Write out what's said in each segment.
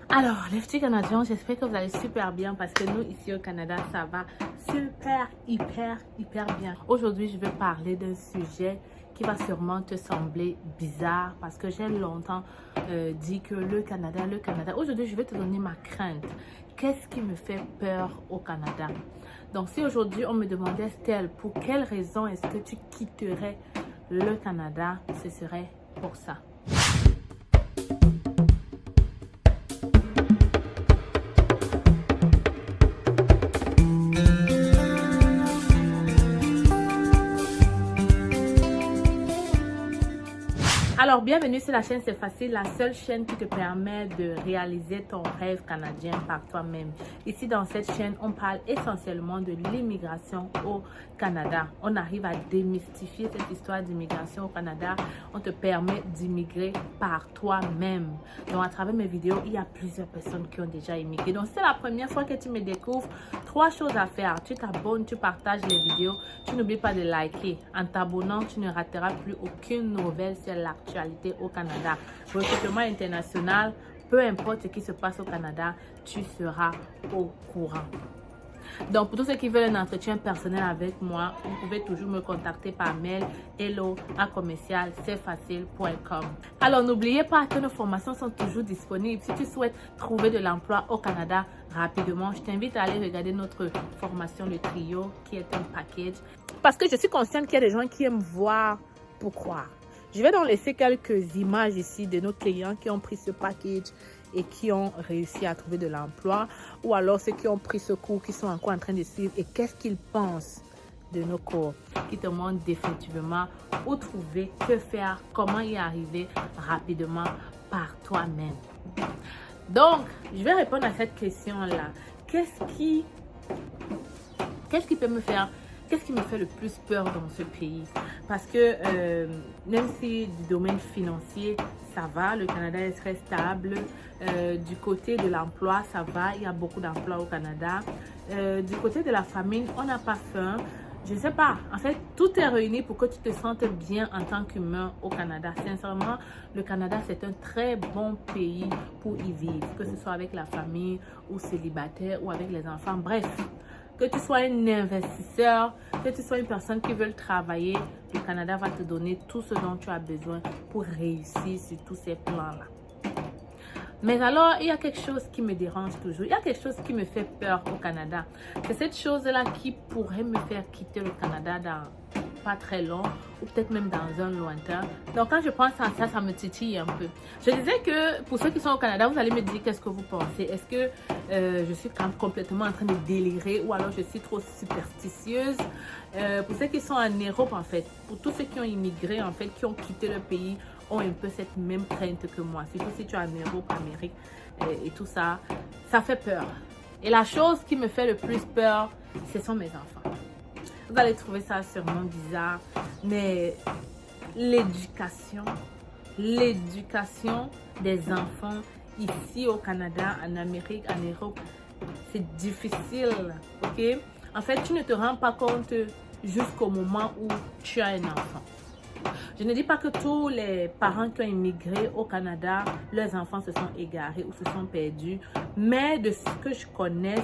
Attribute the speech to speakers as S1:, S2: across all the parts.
S1: Alors, les petits Canadiens, j'espère que vous allez super bien parce que nous, ici au Canada, ça va super, hyper bien. Aujourd'hui, je vais parler d'un sujet qui va sûrement te sembler bizarre parce que j'ai longtemps dit que le Canada. Aujourd'hui, je vais te donner ma crainte. Qu'est-ce qui me fait peur au Canada? Donc, si aujourd'hui, on me demandait, Estelle, pour quelle raison est-ce que tu quitterais le Canada? Ce serait pour ça. Alors, bienvenue sur la chaîne C'est Facile, la seule chaîne qui te permet de réaliser ton rêve canadien par toi-même. Ici, dans cette chaîne, on parle essentiellement de l'immigration au Canada. On arrive à démystifier cette histoire d'immigration au Canada. On te permet d'immigrer par toi-même. Donc, à travers mes vidéos, il y a plusieurs personnes qui ont déjà immigré. Donc, c'est la première fois que tu me découvres. 3 choses à faire. Tu t'abonnes, tu partages les vidéos. Tu n'oublies pas de liker. En t'abonnant, tu ne rateras plus aucune nouvelle sur l'actualité au Canada. Recrutement international, peu importe ce qui se passe au Canada, tu seras au courant. Donc, pour tous ceux qui veulent un entretien personnel avec moi, vous pouvez toujours me contacter par mail hello@cfacile.com. Alors, n'oubliez pas que nos formations sont toujours disponibles. Si tu souhaites trouver de l'emploi au Canada rapidement, je t'invite à aller regarder notre formation, le trio, qui est un package. Parce que je suis consciente qu'il y a des gens qui aiment voir pour croire. Je vais donc laisser quelques images ici de nos clients qui ont pris ce package et qui ont réussi à trouver de l'emploi, ou alors ceux qui ont pris ce cours, qui sont encore en train de suivre et qu'est-ce qu'ils pensent de nos cours, qui te montrent définitivement où trouver, que faire, comment y arriver rapidement par toi-même. Donc, je vais répondre à cette question-là. Qu'est-ce qui peut me faire, qu'est-ce qui me fait le plus peur dans ce pays? Parce que même si du domaine financier, ça va, le Canada est très stable. Du côté de l'emploi, ça va, il y a beaucoup d'emplois au Canada. Du côté de la famine, on n'a pas faim. Je ne sais pas, en fait, tout est réuni pour que tu te sentes bien en tant qu'humain au Canada. Sincèrement, le Canada, c'est un très bon pays pour y vivre, que ce soit avec la famille ou célibataire ou avec les enfants. Bref, que tu sois un investisseur, que tu sois une personne qui veut travailler, le Canada va te donner tout ce dont tu as besoin pour réussir sur tous ces plans-là. Mais alors, il y a quelque chose qui me dérange toujours. Il y a quelque chose qui me fait peur au Canada. C'est cette chose-là qui pourrait me faire quitter le Canada dans pas très long ou peut-être même dans un lointain. Donc, quand je pense à ça, ça me titille un peu. Je disais que pour ceux qui sont au Canada, vous allez me dire qu'est-ce que vous pensez. Est-ce que je suis complètement en train de délirer ou alors je suis trop superstitieuse? Pour ceux qui sont en Europe, en fait, pour tous ceux qui ont immigré, en fait, qui ont quitté le pays, ont un peu cette même crainte que moi. Surtout si tu es en Europe, Amérique et tout ça, ça fait peur. Et la chose qui me fait le plus peur, ce sont mes enfants. Vous allez trouver ça sûrement bizarre, mais l'éducation des enfants ici au Canada, en Amérique, en Europe, c'est difficile, ok? En fait, tu ne te rends pas compte jusqu'au moment où tu as un enfant. Je ne dis pas que tous les parents qui ont immigré au Canada, leurs enfants se sont égarés ou se sont perdus, mais de ce que je connais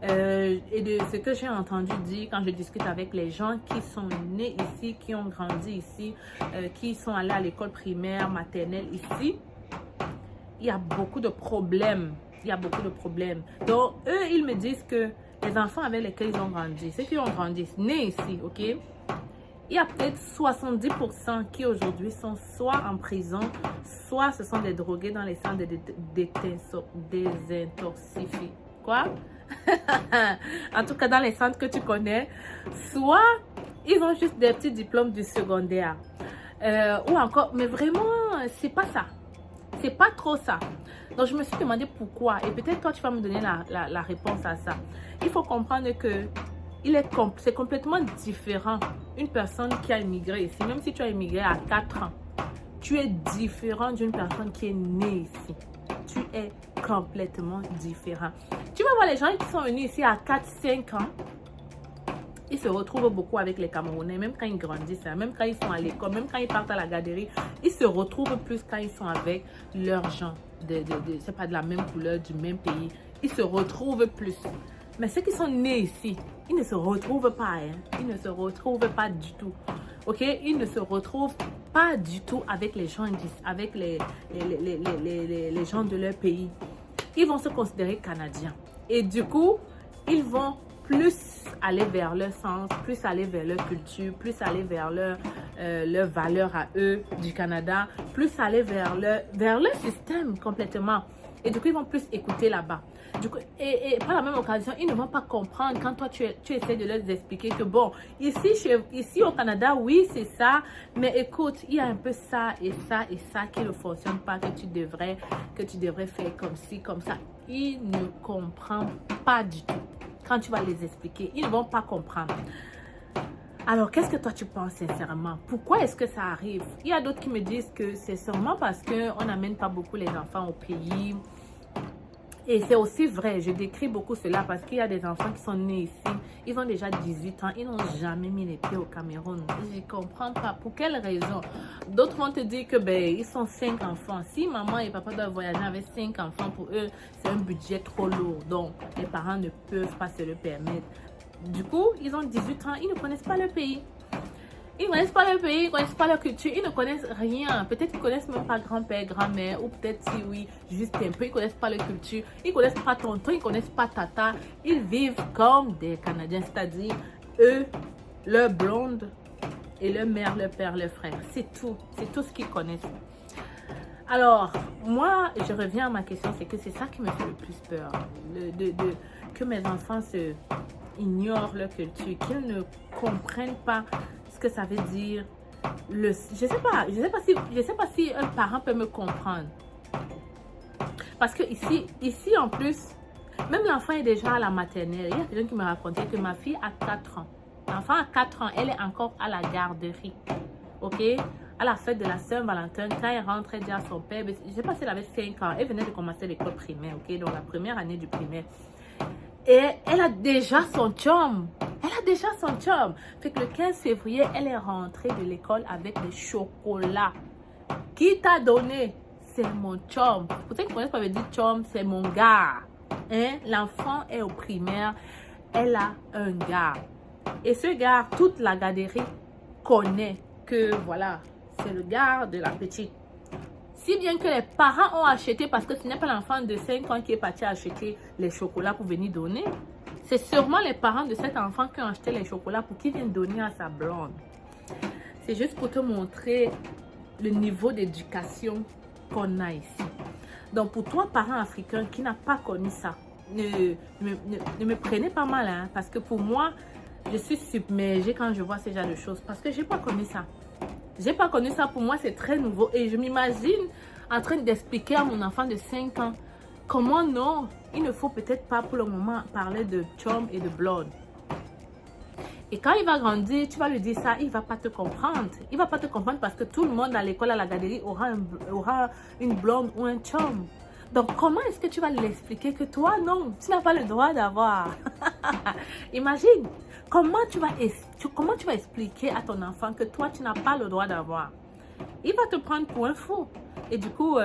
S1: et de ce que j'ai entendu dire quand je discute avec les gens qui sont nés ici, qui ont grandi ici, qui sont allés à l'école primaire, maternelle ici, il y a beaucoup de problèmes. Donc, eux, ils me disent que les enfants avec lesquels ils ont grandi, ceux qui ont grandi, nés ici, ok? Il y a peut-être 70% qui aujourd'hui sont soit en prison, soit ce sont des drogués dans les centres de désintoxifiés. Quoi? En tout cas, dans les centres que tu connais, soit ils ont juste des petits diplômes du secondaire. Ou encore, mais vraiment, c'est pas ça. C'est pas trop ça. Donc, je me suis demandé pourquoi. Et peut-être toi, tu vas me donner la réponse à ça. Il faut comprendre que c'est complètement différent. Une personne qui a immigré ici, même si tu as immigré à 4 ans, tu es différent d'une personne qui est née ici. Tu es complètement différent. Tu vas voir les gens qui sont venus ici à 4-5 ans, ils se retrouvent beaucoup avec les Camerounais, même quand ils grandissent, même quand ils sont à l'école, même quand ils partent à la garderie, ils se retrouvent plus quand ils sont avec leurs gens c'est pas de la même couleur, du même pays, ils se retrouvent plus. Mais ceux qui sont nés ici, ils ne se retrouvent pas, hein. Ils ne se retrouvent pas du tout. Ok, ils ne se retrouvent pas du tout avec les gens, avec les gens de leur pays. Ils vont se considérer canadiens. Et du coup, ils vont plus aller vers leur sens, plus aller vers leur culture, plus aller vers leur valeur à eux du Canada, plus aller vers leur système complètement. Et du coup, ils vont plus écouter là-bas. Du coup, et par la même occasion, ils ne vont pas comprendre quand toi, tu essaies de leur expliquer que bon, ici au Canada, oui, c'est ça, mais écoute, il y a un peu ça et ça et ça qui ne fonctionne pas, que tu devrais faire comme ci, comme ça. Ils ne comprennent pas du tout. Quand tu vas les expliquer, ils ne vont pas comprendre. Alors, qu'est-ce que toi tu penses sincèrement? Pourquoi est-ce que ça arrive? Il y a d'autres qui me disent que c'est sûrement parce qu'on n'amène pas beaucoup les enfants au pays. Et c'est aussi vrai, je décris beaucoup cela parce qu'il y a des enfants qui sont nés ici. Ils ont déjà 18 ans, ils n'ont jamais mis les pieds au Cameroun. Je ne comprends pas. Pour quelle raison? D'autres vont te dire que ils sont 5 enfants. Si maman et papa doivent voyager avec 5 enfants, pour eux, c'est un budget trop lourd. Donc, les parents ne peuvent pas se le permettre. Du coup, ils ont 18 ans, ils ne connaissent pas le pays. Ils ne connaissent pas le pays, ils ne connaissent pas leur culture, ils ne connaissent rien. Peut-être qu'ils ne connaissent même pas grand-père, grand-mère, ou peut-être si oui, juste un peu, ils ne connaissent pas leur culture. Ils ne connaissent pas tonton, ils ne connaissent pas tata. Ils vivent comme des Canadiens, c'est-à-dire eux, leur blonde et leur mère, leur père, leur frère. C'est tout ce qu'ils connaissent. Alors, moi, je reviens à ma question, c'est que c'est ça qui me fait le plus peur. Que mes enfants ignorent leur culture, qu'ils ne comprennent pas que ça veut dire je sais pas si un parent peut me comprendre, parce que ici en plus, même l'enfant est déjà à la maternelle. Il y a quelqu'un qui me racontait que ma fille a 4 ans, l'enfant a 4 ans, elle est encore à la garderie, ok, à la fête de la Saint-Valentin. Quand elle rentre, elle dit à son père, je sais pas si elle avait 5 ans, elle venait de commencer l'école primaire, ok, donc la première année du primaire. Et elle a déjà son chum. Fait que le 15 février, elle est rentrée de l'école avec des chocolats. Qui t'a donné? C'est mon chum. Pour ceux qui ne connaissent pas, veut dire chum, c'est mon gars. Hein? L'enfant est au primaire. Elle a un gars. Et ce gars, toute la garderie connaît que voilà, c'est le gars de la petite. Si bien que les parents ont acheté, parce que ce n'est pas l'enfant de 5 ans qui est parti acheter les chocolats pour venir donner. C'est sûrement les parents de cet enfant qui ont acheté les chocolats pour qu'il vienne donner à sa blonde. C'est juste pour te montrer le niveau d'éducation qu'on a ici. Donc pour toi, parent africain qui n'a pas connu ça, ne me prenez pas mal, hein, parce que pour moi, je suis submergée quand je vois ce genre de choses, parce que je n'ai pas connu ça. J'ai pas connu ça, pour moi c'est très nouveau et je m'imagine en train d'expliquer à mon enfant de 5 ans comment non, il ne faut peut-être pas pour le moment parler de chum et de blonde. Et quand il va grandir, tu vas lui dire ça, il ne va pas te comprendre. Il ne va pas te comprendre parce que tout le monde à l'école, à la garderie aura une blonde ou un chum. Donc comment est-ce que tu vas l'expliquer que toi non, tu n'as pas le droit d'avoir? Imagine. Comment tu vas expliquer à ton enfant que toi, tu n'as pas le droit d'avoir? Il va te prendre pour un fou. Et du coup,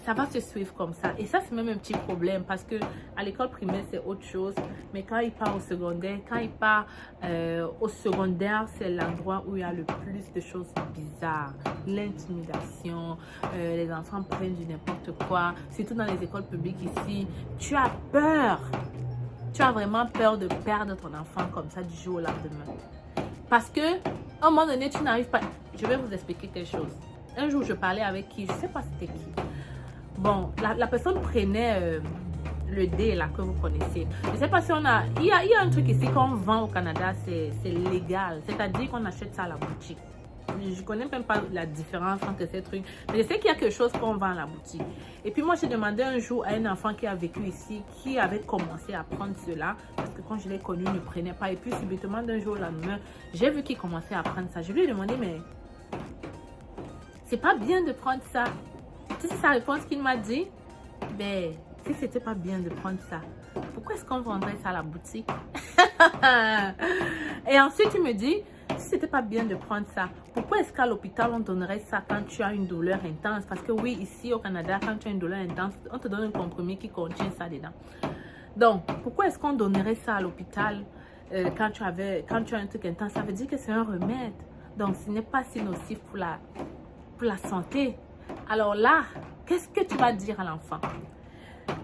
S1: ça va se suivre comme ça. Et ça, c'est même un petit problème parce que à l'école primaire, c'est autre chose. Mais quand il part au secondaire, c'est l'endroit où il y a le plus de choses bizarres. L'intimidation, les enfants prennent du n'importe quoi. Surtout dans les écoles publiques ici. Tu as peur. Tu as vraiment peur de perdre ton enfant comme ça du jour au lendemain. Parce que, à un moment donné, tu n'arrives pas... Je vais vous expliquer quelque chose. Un jour, je parlais avec qui, je ne sais pas c'était qui. Bon, la personne prenait le dé là que vous connaissez. Je ne sais pas si on a... Il y a un truc ici qu'on vend au Canada, c'est légal. C'est-à-dire qu'on achète ça à la boutique. Je ne connais même pas la différence entre ces trucs. Mais je sais qu'il y a quelque chose qu'on vend à la boutique. Et puis moi, j'ai demandé un jour à un enfant qui a vécu ici, qui avait commencé à prendre cela. Parce que quand je l'ai connu, il ne prenait pas. Et puis subitement, d'un jour au lendemain, j'ai vu qu'il commençait à prendre ça. Je lui ai demandé, mais c'est pas bien de prendre ça. Tu sais sa réponse qu'il m'a dit? Ben, si c'était pas bien de prendre ça, pourquoi est-ce qu'on vendrait ça à la boutique? Et ensuite, il me dit, si c'était pas bien de prendre ça, pourquoi est-ce qu'à l'hôpital on donnerait ça quand tu as une douleur intense? Parce que oui, ici au Canada, quand tu as une douleur intense, on te donne un compromis qui contient ça dedans. Donc, pourquoi est-ce qu'on donnerait ça à l'hôpital quand tu as un truc intense? Ça veut dire que c'est un remède. Donc, ce n'est pas si nocif pour la santé. Alors là, qu'est-ce que tu vas dire à l'enfant?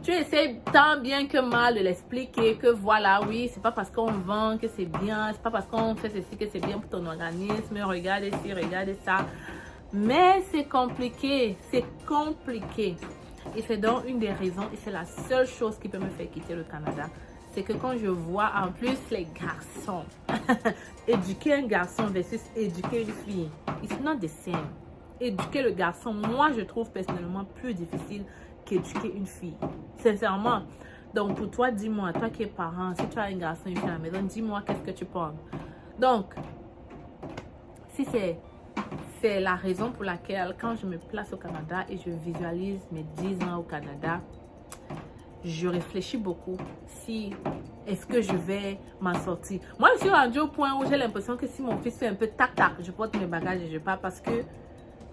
S1: Tu essaies tant bien que mal de l'expliquer que voilà, oui, c'est pas parce qu'on vend que c'est bien, c'est pas parce qu'on fait ceci que c'est bien pour ton organisme, regarde ici, regarde ça. Mais c'est compliqué, c'est compliqué. Et c'est donc une des raisons, et c'est la seule chose qui peut me faire quitter le Canada, c'est que quand je vois en plus les garçons, éduquer un garçon versus éduquer une fille, it's not the same. Éduquer le garçon, moi je trouve personnellement plus difficile qu'éduquer une fille, sincèrement. Donc pour toi, dis-moi, toi qui es parent, si tu as un garçon et une fille à la maison, dis-moi qu'est-ce que tu penses. Donc, si c'est la raison pour laquelle quand je me place au Canada et je visualise mes 10 ans au Canada, je réfléchis beaucoup si est-ce que je vais m'en sortir. Moi, je suis rendue au point où j'ai l'impression que si mon fils fait un peu tac-tac, je porte mes bagages et je pars parce que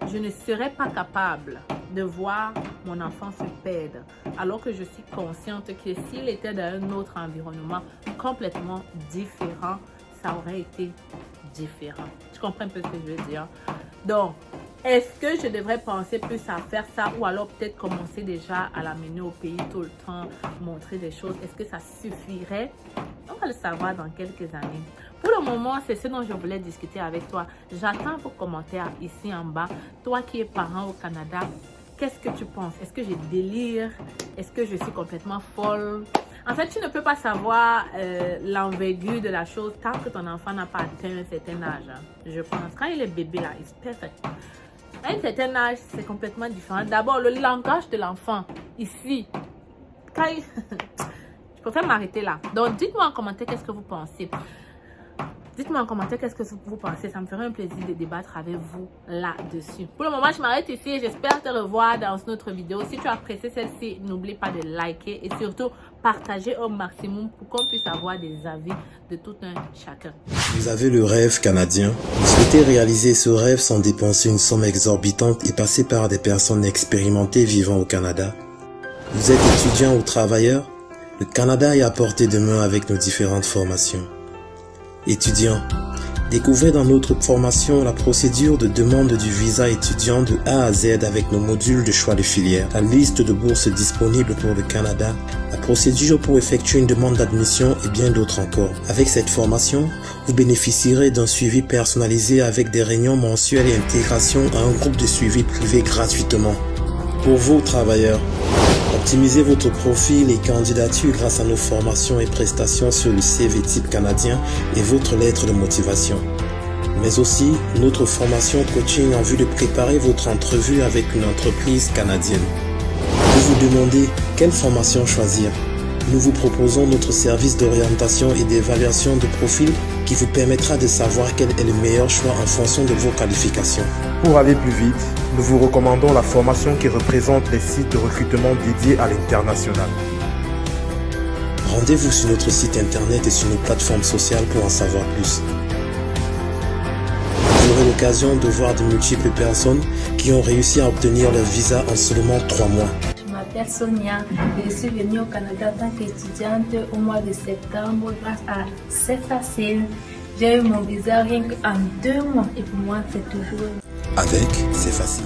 S1: je ne serais pas capable de voir mon enfant se perdre. Alors que je suis consciente que s'il était dans un autre environnement complètement différent, ça aurait été différent. Tu comprends un peu ce que je veux dire? Donc, est-ce que je devrais penser plus à faire ça ou alors peut-être commencer déjà à l'amener au pays tout le temps, montrer des choses? Est-ce que ça suffirait? On va le savoir dans quelques années. Pour le moment, c'est ce dont je voulais discuter avec toi. J'attends vos commentaires ici en bas. Toi qui es parent au Canada, qu'est-ce que tu penses? Est-ce que j'ai délire? Est-ce que je suis complètement folle? En fait, tu ne peux pas savoir l'envergure de la chose tant que ton enfant n'a pas atteint un certain âge. Je pense. Quand il est bébé, là, il est parfait. À un certain âge, c'est complètement différent. D'abord, le langage de l'enfant, ici, quand il... Je préfère m'arrêter là. Donc, dites-moi en commentaire qu'est-ce que vous pensez. Dites-moi en commentaire qu'est-ce que vous pensez. Ça me ferait un plaisir de débattre avec vous là-dessus. Pour le moment, je m'arrête ici et j'espère te revoir dans une autre vidéo. Si tu as apprécié celle-ci, n'oublie pas de liker et surtout partager au maximum pour qu'on puisse avoir des avis de tout un chacun.
S2: Vous avez le rêve canadien. Vous souhaitez réaliser ce rêve sans dépenser une somme exorbitante et passer par des personnes expérimentées vivant au Canada. Vous êtes étudiant ou travailleur? Le Canada est à portée de main avec nos différentes formations. Étudiants, découvrez dans notre formation la procédure de demande du visa étudiant de A à Z avec nos modules de choix de filière, la liste de bourses disponibles pour le Canada, la procédure pour effectuer une demande d'admission et bien d'autres encore. Avec cette formation, vous bénéficierez d'un suivi personnalisé avec des réunions mensuelles et intégration à un groupe de suivi privé gratuitement. Pour vous, travailleurs, optimisez votre profil et candidature grâce à nos formations et prestations sur le CV type canadien et votre lettre de motivation. Mais aussi notre formation coaching en vue de préparer votre entrevue avec une entreprise canadienne. Vous vous demandez quelle formation choisir? Nous vous proposons notre service d'orientation et d'évaluation de profil qui vous permettra de savoir quel est le meilleur choix en fonction de vos qualifications.
S3: Pour aller plus vite, nous vous recommandons la formation qui représente les sites de recrutement dédiés à l'international.
S2: Rendez-vous sur notre site internet et sur nos plateformes sociales pour en savoir plus. Vous aurez l'occasion de voir de multiples personnes qui ont réussi à obtenir leur visa en seulement 3 mois.
S4: Je m'appelle Sonia et je suis venue au Canada en tant qu'étudiante au mois de septembre grâce à C'est Facile. J'ai eu mon visa rien qu'en 2 mois et pour moi c'est toujours...
S2: Avec C'est Facile.